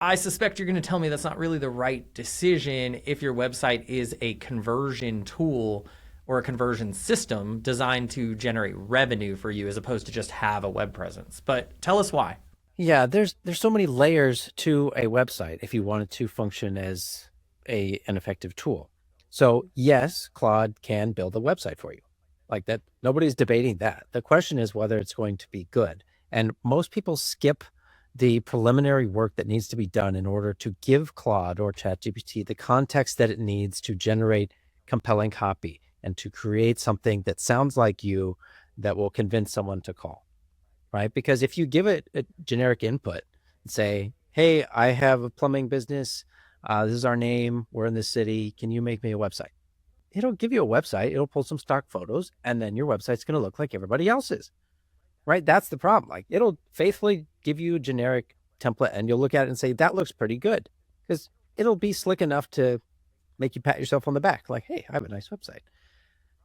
I suspect you're going to tell me that's not really the right decision if your website is a conversion tool or a conversion system designed to generate revenue for you as opposed to just have a web presence. But tell us why. Yeah, there's so many layers to a website if you want it to function as an effective tool. So yes, Claude can build a website for you. Like that, nobody's debating that. The question is whether it's going to be good. And most people skip the preliminary work that needs to be done in order to give Claude or ChatGPT the context that it needs to generate compelling copy and to create something that sounds like you that will convince someone to call, right? Because if you give it a generic input and say, hey, I have a plumbing business. This is our name. We're in this city. Can you make me a website? It'll give you a website. It'll pull some stock photos, and then your website's going to look like everybody else's, right? That's the problem. Like it'll faithfully give you a generic template, and you'll look at it and say, that looks pretty good, because it'll be slick enough to make you pat yourself on the back. Like, hey, I have a nice website.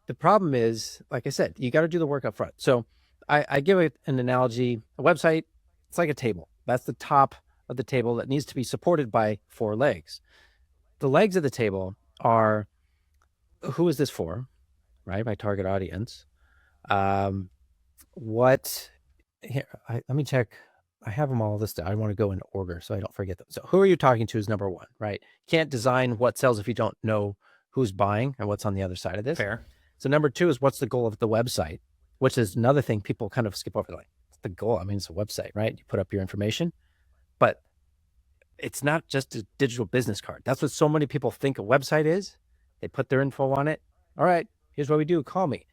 The problem is, like I said, you got to do the work up front. So I give it an analogy. A website, it's like a table. That's the top of the table that needs to be supported by 4 legs. The legs of the table are, who is this for, right? My target audience. Let me check. I have them all listed. I want to go in order so I don't forget them. So who are you talking to is number 1, right? You can't design what sells if you don't know who's buying and what's on the other side of this. Fair. So number 2 is what's the goal of the website, which is another thing people kind of skip over. Like, what's the goal? I mean, it's a website, right? You put up your information, but it's not just a digital business card. That's what so many people think a website is. They put their info on it. All right, here's what we do. Call me.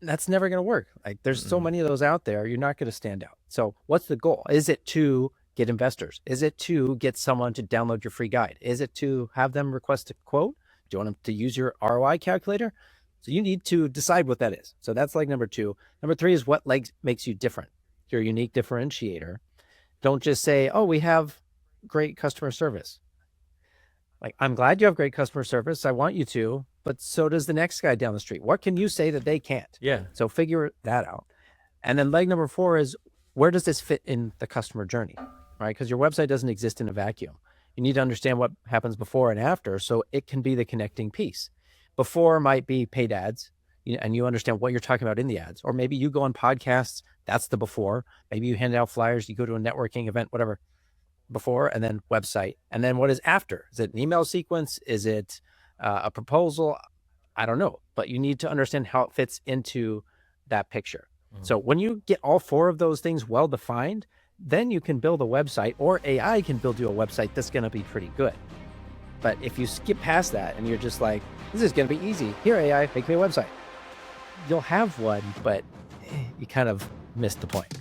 That's never going to work. Like there's so many of those out there. You're not going to stand out. So what's the goal? Is it to get investors? Is it to get someone to download your free guide? Is it to have them request a quote? Do you want them to use your ROI calculator? So you need to decide what that is. So that's like number 2. Number 3 is what makes you different. Your unique differentiator. Don't just say, oh, we have great customer service. Like, I'm glad you have great customer service. I want you to, but so does the next guy down the street. What can you say that they can't? Yeah. So figure that out. And then leg number 4 is, where does this fit in the customer journey, right? Because your website doesn't exist in a vacuum. You need to understand what happens before and after so it can be the connecting piece. Before might be paid ads, and you understand what you're talking about in the ads. Or maybe you go on podcasts, that's the before. Maybe you hand out flyers, you go to a networking event, whatever. Before, and then website. And then what is after? Is it an email sequence? Is it a proposal? I don't know, but you need to understand how it fits into that picture. So when you get all 4 of those things well defined, then you can build a website, or AI can build you a website that's going to be pretty good. But if you skip past that and you're just like, this is going to be easy. Here, AI, make me a website. You'll have one, but you kind of missed the point.